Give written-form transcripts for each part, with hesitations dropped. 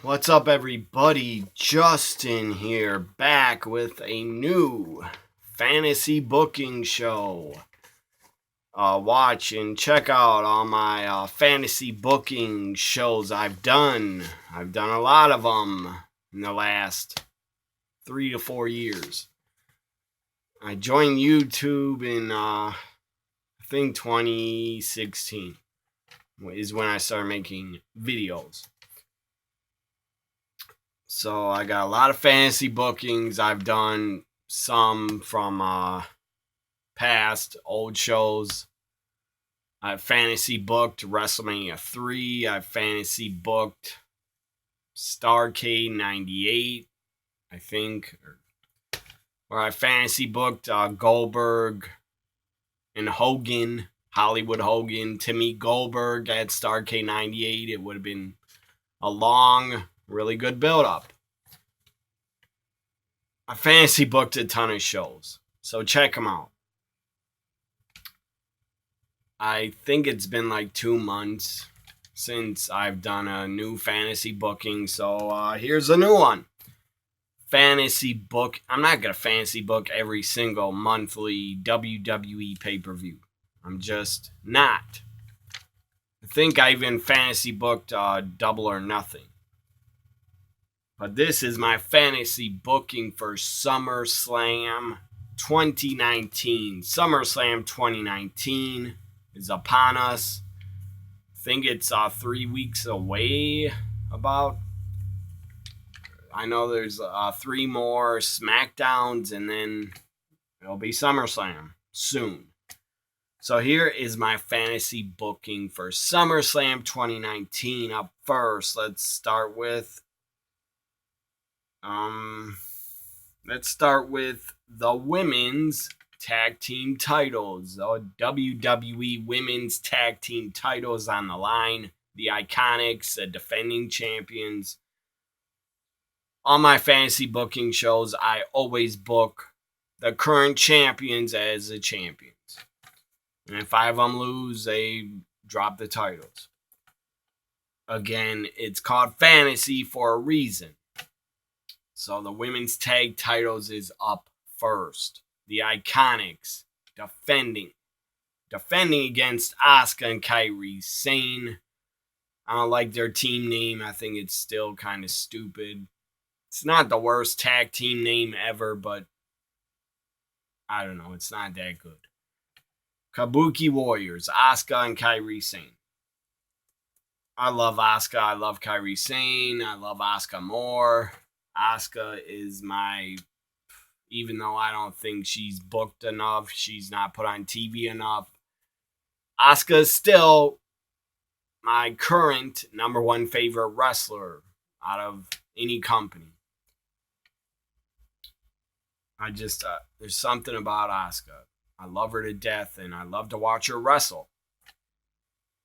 What's up, everybody? Justin here, back with a new fantasy booking show. Watch and check out all my fantasy booking shows I've done. I've done a lot of them in the last 3 to 4 years. I joined YouTube in, I think 2016 is when I started making videos. So I got a lot of fantasy bookings. I've done some from past old shows. I've fantasy booked WrestleMania 3. I've fantasy booked Starrcade 98, I think. Or I fantasy booked Goldberg and Hogan, Hollywood Hogan, to meet Goldberg at Starrcade 98. It would have been a long, really good build-up. I fantasy booked a ton of shows, so check them out. I think it's been like 2 months since I've done a new fantasy booking, so here's a new one. Fantasy book. I'm not going to fantasy book every single monthly WWE pay-per-view. I'm just not. I think I even fantasy booked Double or Nothing. But this is my fantasy booking for SummerSlam 2019. SummerSlam 2019 is upon us. I think it's 3 weeks away about. I know there's 3 more SmackDowns and then it'll be SummerSlam soon. So here is my fantasy booking for SummerSlam 2019. Up first, let's start with the women's tag team titles. The WWE women's tag team titles on the line. The Iconics, the defending champions. On my fantasy booking shows, I always book the current champions as the champions. And if 5 of them lose, they drop the titles. Again, it's called fantasy for a reason. So the women's tag titles is up first. The Iconics defending against Asuka and Kairi Sane. I don't like their team name. I think it's still kind of stupid. It's not the worst tag team name ever, but I don't know. It's not that good. Kabuki Warriors, Asuka and Kairi Sane. I love Asuka. I love Kairi Sane. I love Asuka more. Asuka is even though I don't think she's booked enough, she's not put on TV enough, Asuka is still my current number 1 favorite wrestler out of any company. There's something about Asuka. I love her to death, and I love to watch her wrestle.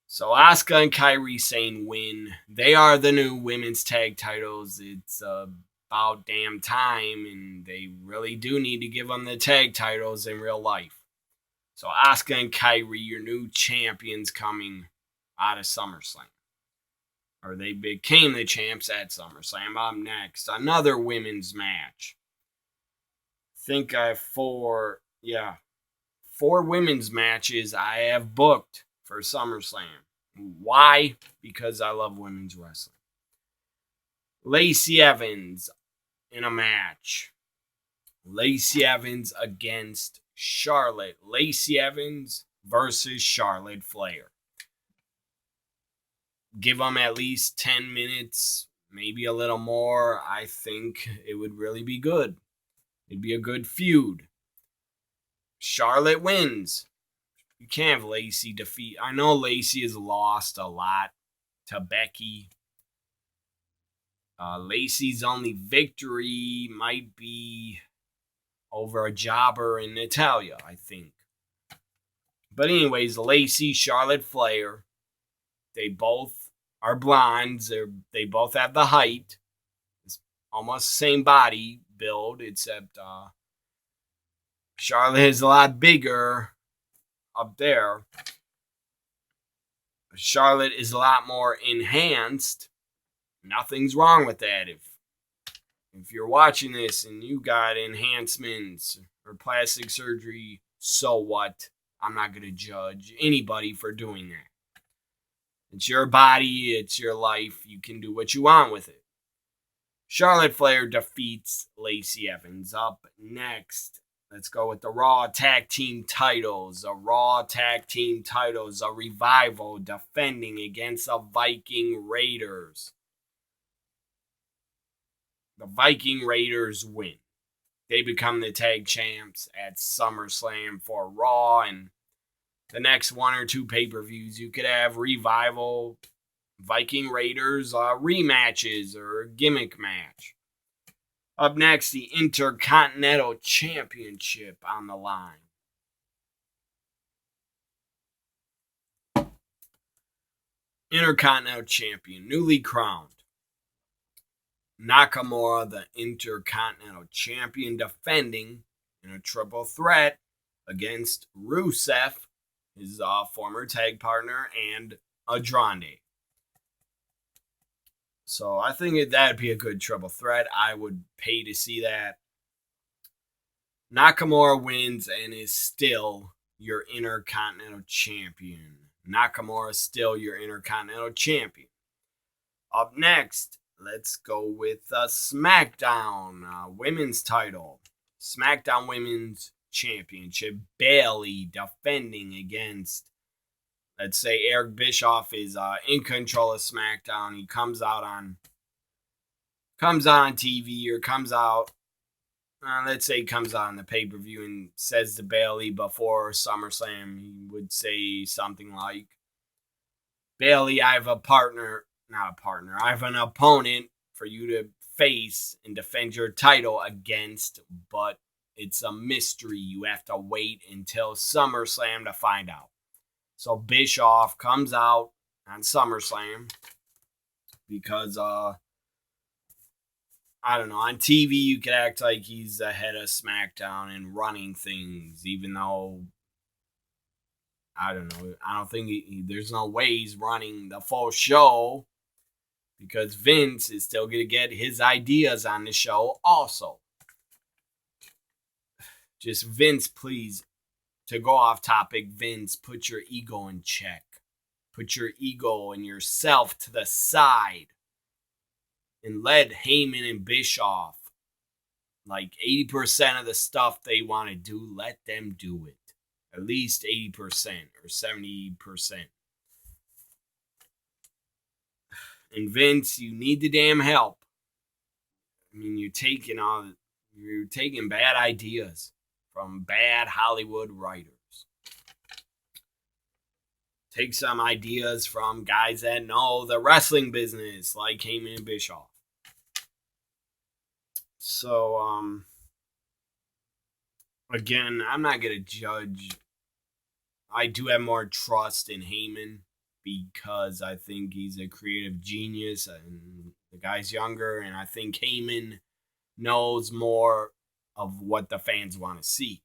So Asuka and Kairi Sane win. They are the new women's tag titles. It's about damn time, and they really do need to give them the tag titles in real life. So Asuka and Kairi, your new champions coming out of SummerSlam. Or they became the champs at SummerSlam. Up next, another women's match. I think I have 4 women's matches I have booked for SummerSlam. Why? Because I love women's wrestling. Lacey Evans in a match. Lacey Evans against Charlotte. Lacey Evans versus Charlotte Flair. Give them at least 10 minutes, maybe a little more. I think it would really be good. It'd be a good feud. Charlotte wins. You can't have Lacey defeat. I know Lacey has lost a lot to Becky. Lacey's only victory might be over a jobber in Natalia, I think. But anyways, Lacey, Charlotte Flair, they both are blondes. They both have the height. It's almost the same body build, except Charlotte is a lot bigger up there. Charlotte is a lot more enhanced Nothing's wrong with that. If you're watching this and you got enhancements or plastic surgery, so what? I'm not going to judge anybody for doing that. It's your body, it's your life. You can do what you want with it. Charlotte Flair defeats Lacey Evans. Up next, let's go with the Raw Tag Team titles. The Raw Tag Team titles, a Revival defending against the Viking Raiders. The Viking Raiders win. They become the tag champs at SummerSlam for Raw, and the next one or two pay-per-views, you could have Revival, Viking Raiders rematches or a gimmick match. Up next, the Intercontinental Championship on the line. Intercontinental Champion, newly crowned. Nakamura, the Intercontinental Champion, defending in a triple threat against Rusev, his former tag partner, and Andrade. So I think that'd be a good triple threat. I would pay to see that. Nakamura wins and is still your Intercontinental Champion. Nakamura is still your Intercontinental Champion. Up next, let's go with SmackDown Women's title. SmackDown Women's Championship. Bayley defending against, let's say, Eric Bischoff is in control of SmackDown. He comes out on TV or comes out, let's say he comes out on the pay-per-view and says to Bayley before SummerSlam, he would say something like, Bayley, I have I have an opponent for you to face and defend your title against, but it's a mystery. You have to wait until SummerSlam to find out. So Bischoff comes out on SummerSlam because, I don't know, on TV you could act like he's the head of SmackDown and running things, even though, I don't know, I don't think there's no way he's running the full show because Vince is still going to get his ideas on the show also. Just Vince, please. To go off topic, Vince, put your ego in check. Put your ego and yourself to the side. And let Heyman and Bischoff, like 80% of the stuff they want to do, let them do it. At least 80% or 70%. And Vince, you need the damn help. I mean, you're taking bad ideas from bad Hollywood writers. Take some ideas from guys that know the wrestling business, like Heyman and Bischoff. So, again, I'm not going to judge. I do have more trust in Heyman because I think he's a creative genius and the guy's younger, and I think Heyman knows more of what the fans want to see.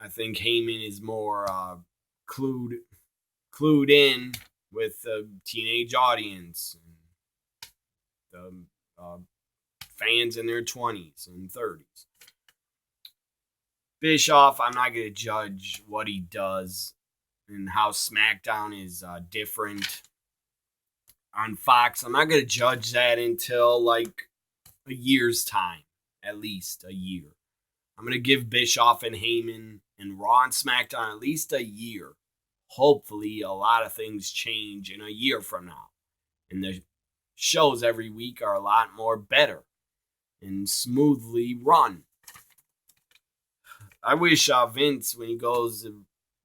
I think Heyman is more clued in with the teenage audience, and the fans in their 20s and 30s. Bischoff, I'm not going to judge what he does and how SmackDown is different on Fox. I'm not going to judge that until like a year's time, at least a year. I'm going to give Bischoff and Heyman and Raw and SmackDown at least a year. Hopefully a lot of things change in a year from now. And the shows every week are a lot more better and smoothly run. I wish Vince, when he goes to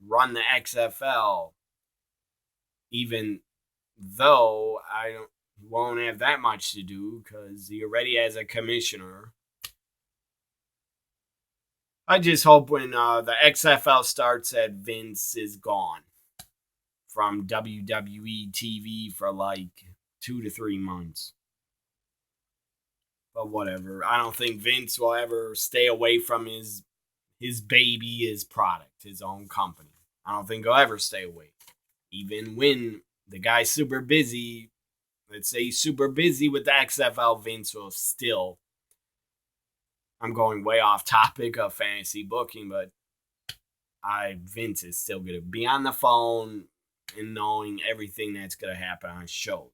run the XFL, even though he won't have that much to do because he already has a commissioner. I just hope when the XFL starts that Vince is gone from WWE TV for like 2 to 3 months. But whatever. I don't think Vince will ever stay away from his baby, his product, his own company. I don't think he'll ever stay away. Even when the guy's super busy let's say he's super busy with the XFL. Vince will still, I'm going way off topic of fantasy booking, but Vince is still going to be on the phone and knowing everything that's going to happen on shows.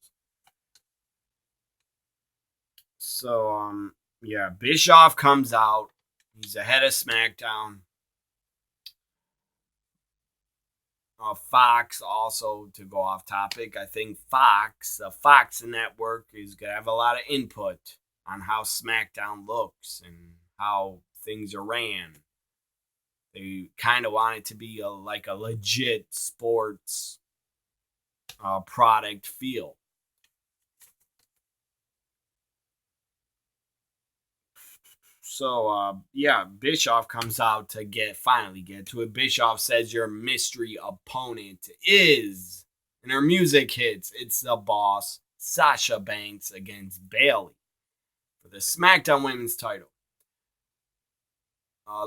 So, yeah, Bischoff comes out. He's ahead of SmackDown. Fox, also, to go off topic, I think the Fox network is going to have a lot of input on how SmackDown looks and how things are ran. They kind of want it to be like a legit sports product feel. So, yeah, Bischoff comes out to finally get to it. Bischoff says your mystery opponent is, and her music hits, it's the boss, Sasha Banks against Bayley for the SmackDown Women's title.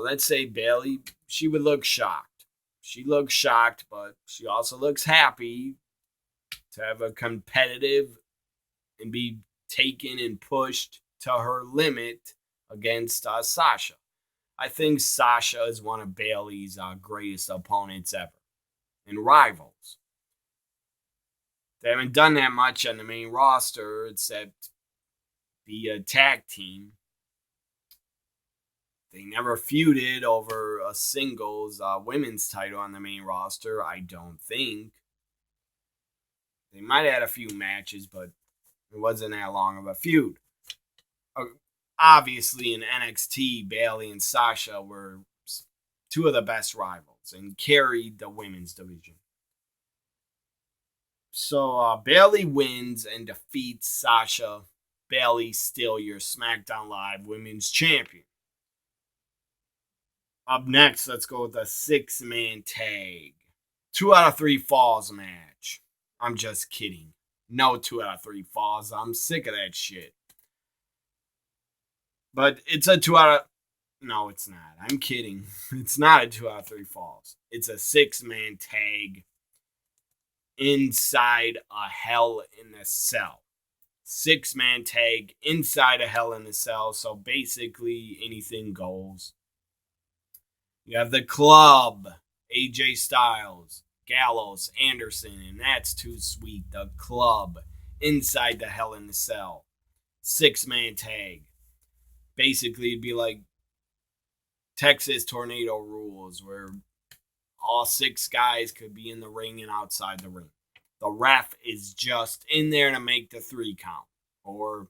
Let's say Bayley, she would look shocked. She looks shocked, but she also looks happy to have a competitive and be taken and pushed to her limit against Sasha. I think Sasha is one of Bayley's greatest opponents ever and rivals. They haven't done that much on the main roster except the tag team. They never feuded over a singles women's title on the main roster, I don't think. They might have had a few matches, but it wasn't that long of a feud. Obviously, in NXT, Bayley and Sasha were two of the best rivals and carried the women's division. So, Bayley wins and defeats Sasha. Bayley still your SmackDown Live Women's Champion. Up next, let's go with a 6-man tag. 2 out of 3 falls match. I'm just kidding. No 2 out of 3 falls. I'm sick of that shit. But it's a 2 out of... No, it's not. I'm kidding. It's not a 2 out of 3 falls. It's a 6-man tag inside a Hell in a Cell. 6-man tag inside a Hell in a Cell. So basically, anything goes. You have the Club, AJ Styles, Gallows, Anderson, and that's too sweet. The Club inside the Hell in a Cell. 6-man tag. Basically, it'd be like Texas Tornado Rules, where all 6 guys could be in the ring and outside the ring. The ref is just in there to make the 3 count or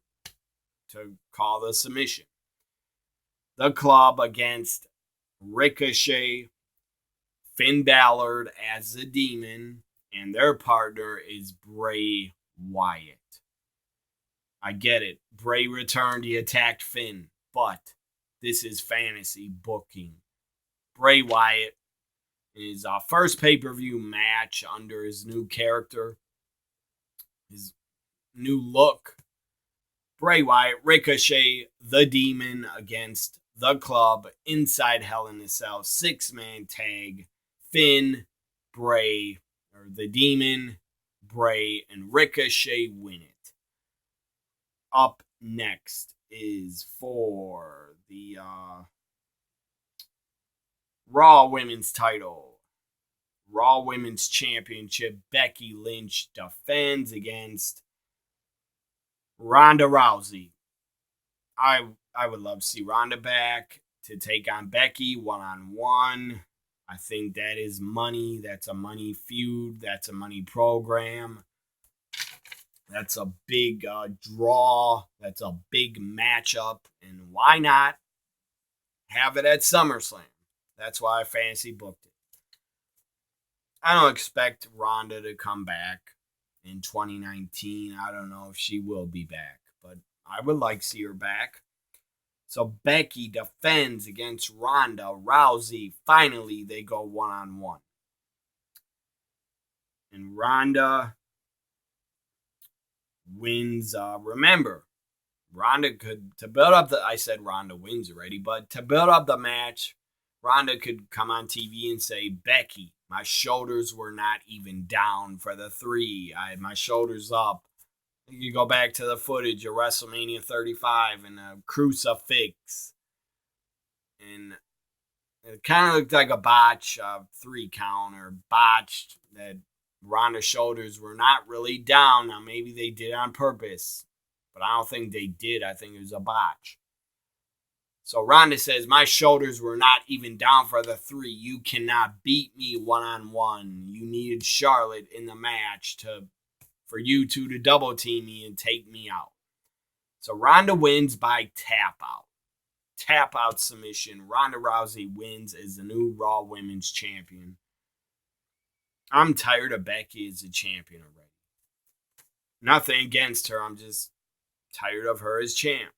to call the submission. The Club against Ricochet, Finn Balor as the Demon, and their partner is Bray Wyatt. I get it. Bray returned, he attacked Finn, but this is fantasy booking. Bray Wyatt in his first pay-per-view match under his new character, his new look. Bray Wyatt, Ricochet, the Demon against the Club inside Hell in a Cell. 6-man tag. Finn, Bray, or the Demon, Bray, and Ricochet win it. Up next is for the Raw Women's title. Raw Women's Championship. Becky Lynch defends against Ronda Rousey. I would love to see Ronda back to take on Becky one-on-one. I think that is money. That's a money feud. That's a money program. That's a big draw. That's a big matchup. And why not have it at SummerSlam? That's why I fantasy booked it. I don't expect Ronda to come back in 2019. I don't know if she will be back, but I would like to see her back. So Becky defends against Ronda Rousey. Finally, they go one-on-one. And Ronda wins. Remember, Ronda could, to build up the, I said Ronda wins already, but to build up the match, Ronda could come on TV and say, Becky, my shoulders were not even down for the 3. I had my shoulders up. You go back to the footage of WrestleMania 35 and a crucifix. And it kind of looked like a botch, 3 count, or botched, that Ronda's shoulders were not really down. Now, maybe they did on purpose, but I don't think they did. I think it was a botch. So Ronda says, my shoulders were not even down for the 3. You cannot beat me one-on-one. You needed Charlotte in the match for you two to double team me and take me out. So Ronda wins by tap out. Tap out submission. Ronda Rousey wins as the new Raw Women's Champion. I'm tired of Becky as a champion already. Nothing against her. I'm just tired of her as champ.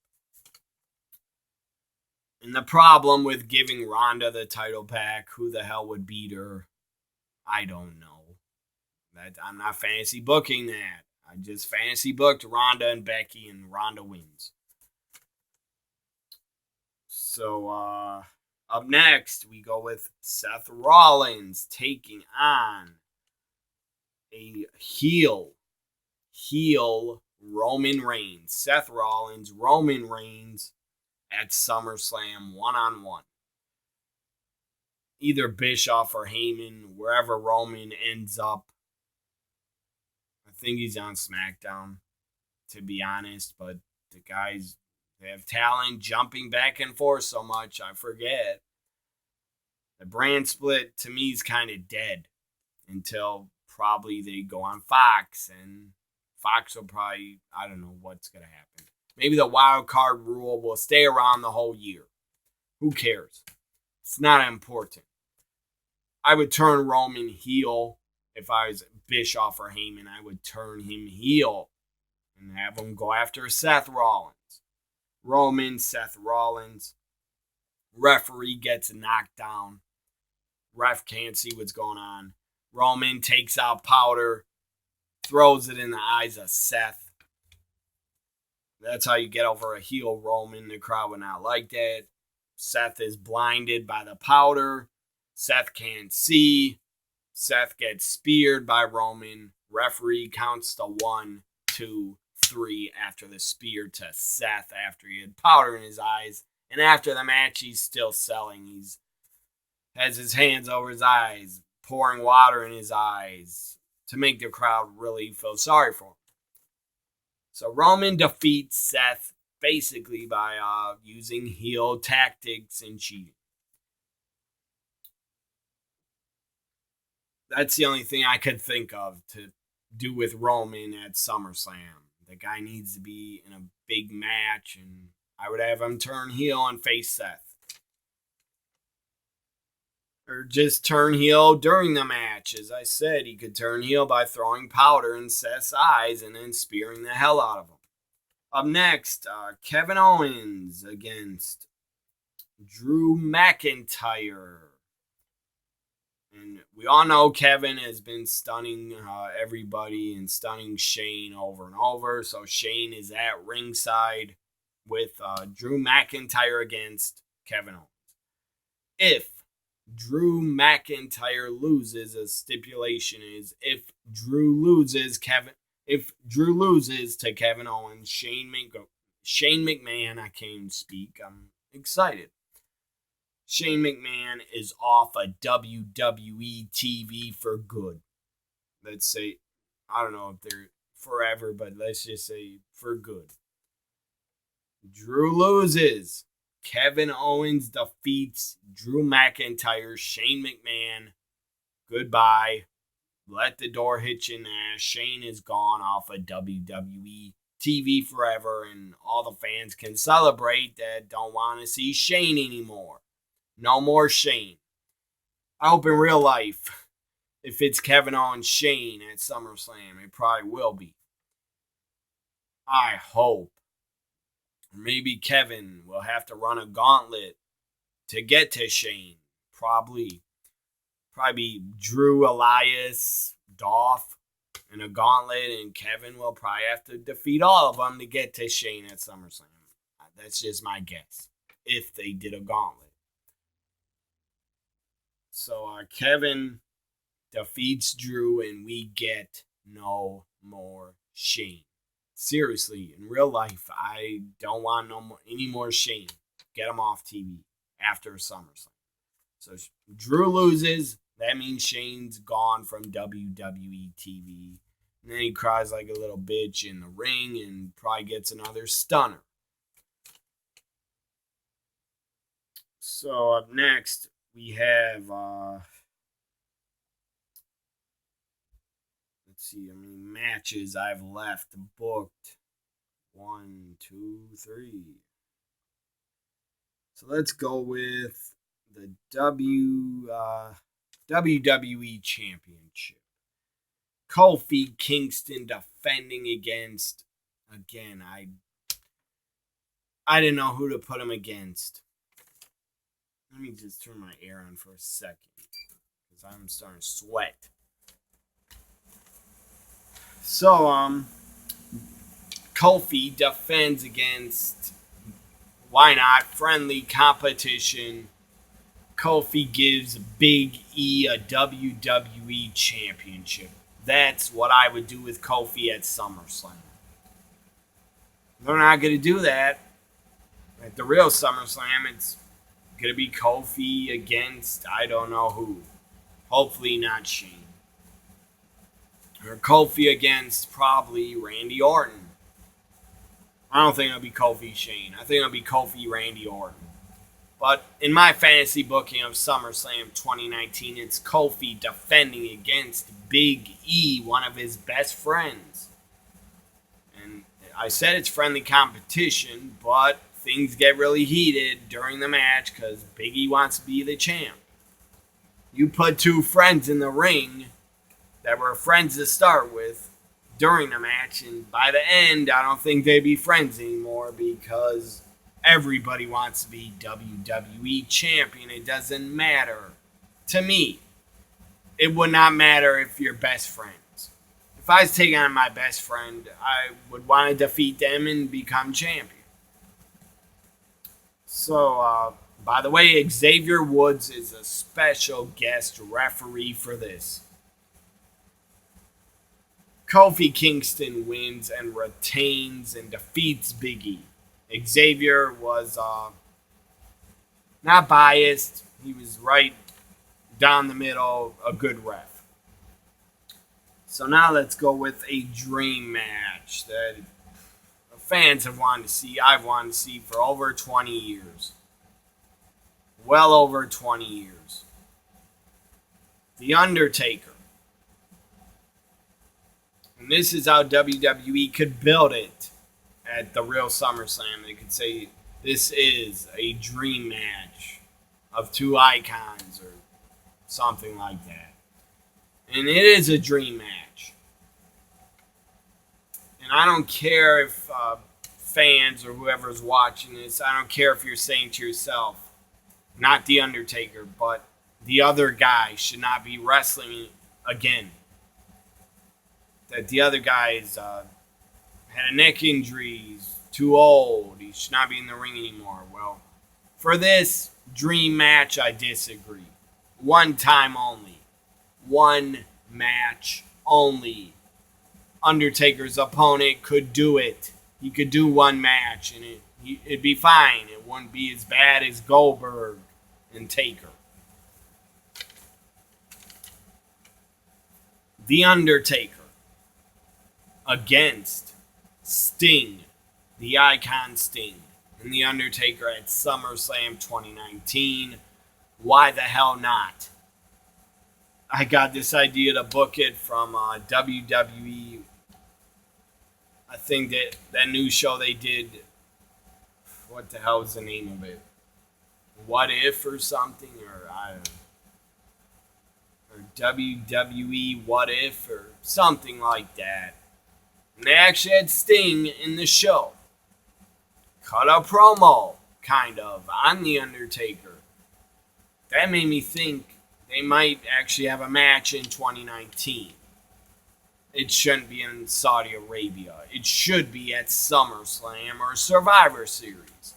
And the problem with giving Ronda the title back, who the hell would beat her? I don't know. I'm not fantasy booking that. I just fantasy booked Ronda and Becky, and Ronda wins. So, up next, we go with Seth Rollins taking on a heel Roman Reigns. Seth Rollins, Roman Reigns at SummerSlam one-on-one. Either Bischoff or Heyman, wherever Roman ends up. I think he's on SmackDown, to be honest, but the guys, they have talent jumping back and forth so much, I forget. The brand split, to me, is kind of dead until probably they go on Fox, and Fox will probably, I don't know what's going to happen. Maybe the wild card rule will stay around the whole year. Who cares? It's not important. I would turn Roman heel. If I was Bischoff or Heyman, I would turn him heel and have him go after Seth Rollins. Roman, Seth Rollins. Referee gets knocked down. Ref can't see what's going on. Roman takes out powder, throws it in the eyes of Seth. That's how you get over a heel Roman. The crowd would not like that. Seth is blinded by the powder. Seth can't see. Seth gets speared by Roman. Referee counts to 1, 2, 3 after the spear to Seth after he had powder in his eyes. And after the match, he's still selling. He's has his hands over his eyes, pouring water in his eyes to make the crowd really feel sorry for him. So Roman defeats Seth basically by using heel tactics and cheating. That's the only thing I could think of to do with Roman at SummerSlam. The guy needs to be in a big match, and I would have him turn heel and face Seth. Or just turn heel during the match. As I said, he could turn heel by throwing powder in Seth's eyes and then spearing the hell out of him. Up next, Kevin Owens against Drew McIntyre. And we all know Kevin has been stunning everybody and stunning Shane over and over. So Shane is at ringside with Drew McIntyre against Kevin Owens. If Drew McIntyre loses, a stipulation is if Drew loses to Kevin Owens, Shane McMahon, I can't even speak. I'm excited. Shane McMahon is off of WWE TV for good. Let's say, I don't know if they're forever, but let's just say for good. Drew loses. Kevin Owens defeats Drew McIntyre, Shane McMahon. Goodbye. Let the door hit you in the ass. Shane is gone off of WWE TV forever, and all the fans can celebrate that don't want to see Shane anymore. No more Shane. I hope in real life, if it's Kevin Owens Shane at SummerSlam, it probably will be. I hope. Maybe Kevin will have to run a gauntlet to get to Shane. Probably be Drew, Elias, Dolph in a gauntlet, and Kevin will probably have to defeat all of them to get to Shane at SummerSlam. That's just my guess, if they did a gauntlet. So Kevin defeats Drew, and we get no more Shane. Seriously, in real life, I don't want any more Shane. Get him off TV after SummerSlam. So Drew loses. That means Shane's gone from WWE TV. And then he cries like a little bitch in the ring and probably gets another stunner. So up next, we have, let's see how many matches I've left booked. 1, 2, 3. So let's go with the WWE Championship. Kofi Kingston defending against, again, I didn't know who to put him against. Let me just turn my air on for a second because I'm starting to sweat. So, Kofi defends against, why not, friendly competition. Kofi gives Big E a WWE Championship. That's what I would do with Kofi at SummerSlam. They're not going to do that. At the real SummerSlam, it's going to be Kofi against I don't know who. Hopefully not Shane. Or Kofi against probably Randy Orton. I don't think it'll be Kofi Shane. I think it'll be Kofi Randy Orton. But in my fantasy booking of SummerSlam 2019, it's Kofi defending against Big E, one of his best friends. And I said it's friendly competition, but things get really heated during the match because Big E wants to be the champ. You put two friends in the ring that were friends to start with during the match, and by the end, I don't think they'd be friends anymore because everybody wants to be WWE champion. It doesn't matter. To me, it would not matter if you're best friends. If I was taking on my best friend, I would want to defeat them and become champion. So, by the way, Xavier Woods is a special guest referee for this. Kofi Kingston wins and retains and defeats Big E. Xavier was not biased. He was right down the middle, a good ref. So now let's go with a dream match that fans have wanted to see. I've wanted to see for over 20 years. Well over 20 years. The Undertaker. And this is how WWE could build it at the real SummerSlam. They could say this is a dream match of two icons or something like that. And it is a dream match. And I don't care if fans or whoever's watching this, I don't care if you're saying to yourself, not The Undertaker, but the other guy should not be wrestling again. That the other guy's had a neck injury, he's too old, he should not be in the ring anymore. Well, for this dream match, I disagree. One time only. One match only. Undertaker's opponent could do it. He could do one match and it'd be fine. It wouldn't be as bad as Goldberg and Taker. The Undertaker against Sting, the icon Sting, and The Undertaker at SummerSlam 2019. Why the hell not? I got this idea to book it from WWE. I think that new show they did, what the hell is the name of it? What If or something? Or I don't know. Or WWE What If or something like that. And they actually had Sting in the show. Cut a promo, kind of, on The Undertaker. That made me think they might actually have a match in 2019. It shouldn't be in Saudi Arabia. It should be at SummerSlam or Survivor Series.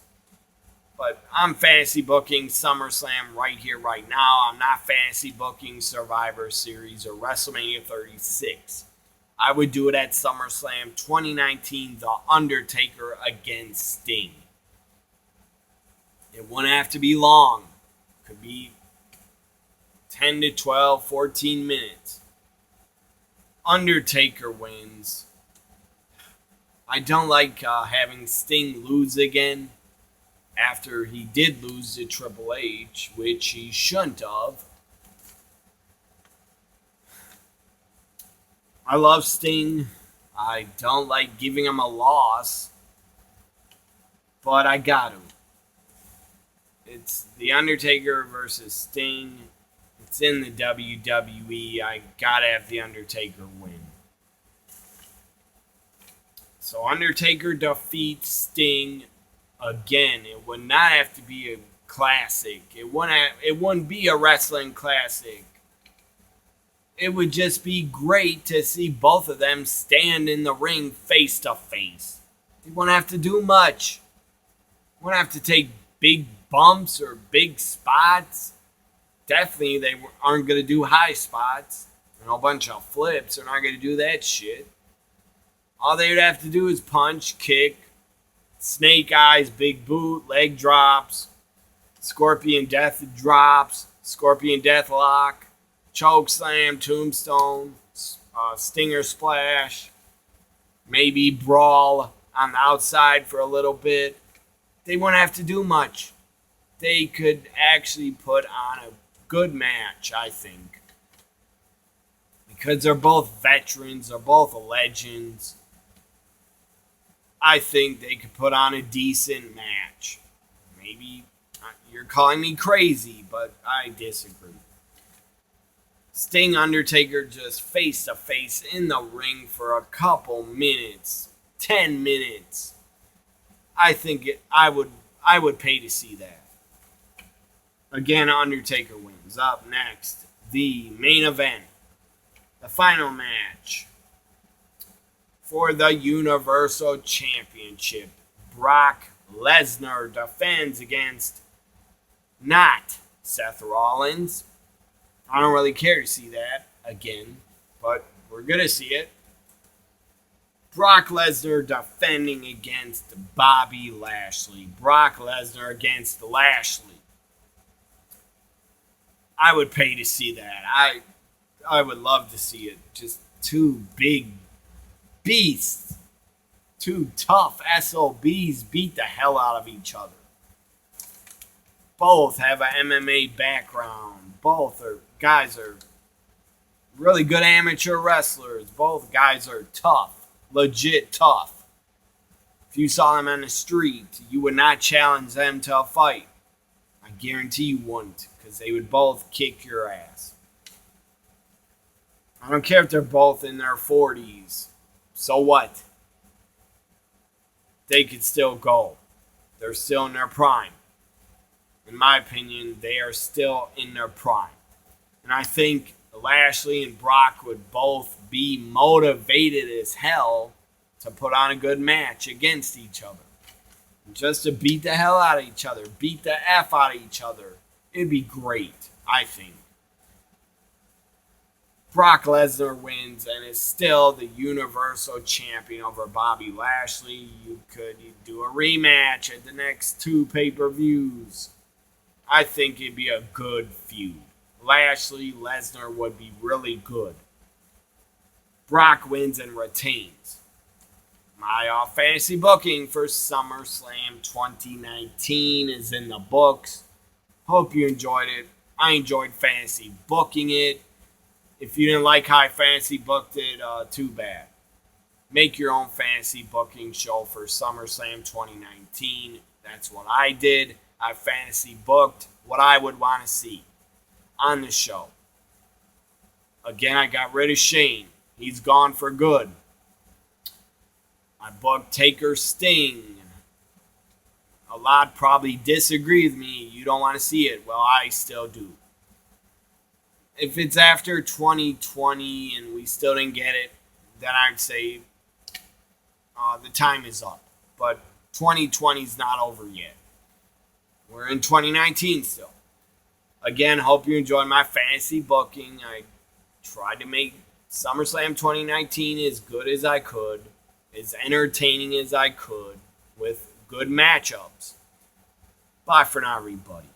But I'm fantasy booking SummerSlam right here, right now. I'm not fantasy booking Survivor Series or WrestleMania 36. I would do it at SummerSlam 2019, The Undertaker against Sting. It wouldn't have to be long. It could be 10 to 12, 14 minutes. Undertaker wins. I don't like having Sting lose again after he did lose to Triple H, which he shouldn't have. I love Sting. I don't like giving him a loss, but I got to. It's The Undertaker versus Sting. It's in the WWE. I gotta have The Undertaker win. So Undertaker defeats Sting again. It would not have to be a classic. It wouldn't be a wrestling classic. It would just be great to see both of them stand in the ring face to face. They wouldn't have to do much. Wouldn't have to take big bumps or big spots. Definitely they aren't going to do high spots and a bunch of flips. They're not going to do that shit. All they would have to do is punch, kick, snake eyes, big boot, leg drops, scorpion death drops, scorpion death lock, choke slam, tombstone, stinger splash, maybe brawl on the outside for a little bit. They wouldn't have to do much. They could actually put on a good match, I think. Because they're both veterans, they're both legends. I think they could put on a decent match. Maybe you're calling me crazy, but I disagree. Sting Undertaker just face to face in the ring for a couple minutes, 10 minutes. I think I would pay to see that. Again, Undertaker wins. Up next, the main event, the final match for the Universal Championship. Brock Lesnar defends against not Seth Rollins. I don't really care to see that again, but we're going to see it. Brock Lesnar defending against Bobby Lashley. Brock Lesnar against Lashley. I would pay to see that. I would love to see it. Just two big beasts, two tough SOBs beat the hell out of each other. Both have an MMA background. Both guys are really good amateur wrestlers. Both guys are tough, legit tough. If you saw them on the street, you would not challenge them to a fight. I guarantee you wouldn't, because they would both kick your ass. I don't care if they're both in their 40s. So what? They could still go. They're still in their prime. In my opinion, they are still in their prime. And I think Lashley and Brock would both be motivated as hell to put on a good match against each other. Just to beat the hell out of each other. Beat the F out of each other. It'd be great, I think. Brock Lesnar wins and is still the Universal Champion over Bobby Lashley. You could do a rematch at the next 2 pay-per-views. I think it'd be a good feud. Lashley, Lesnar would be really good. Brock wins and retains. My fantasy booking for SummerSlam 2019 is in the books. Hope you enjoyed it. I enjoyed fantasy booking it. If you didn't like how I fantasy booked it, too bad. Make your own fantasy booking show for SummerSlam 2019. That's what I did. I fantasy booked what I would want to see on the show. Again, I got rid of Shane. He's gone for good. I booked Taker Sting. A lot probably disagree with me. You don't want to see it. Well, I still do. If it's after 2020 and we still didn't get it, then I'd say the time is up. But 2020 is not over yet. We're in 2019 still. Again, hope you enjoyed my fantasy booking. I tried to make SummerSlam 2019 as good as I could, as entertaining as I could, with good matchups. Bye for now, everybody.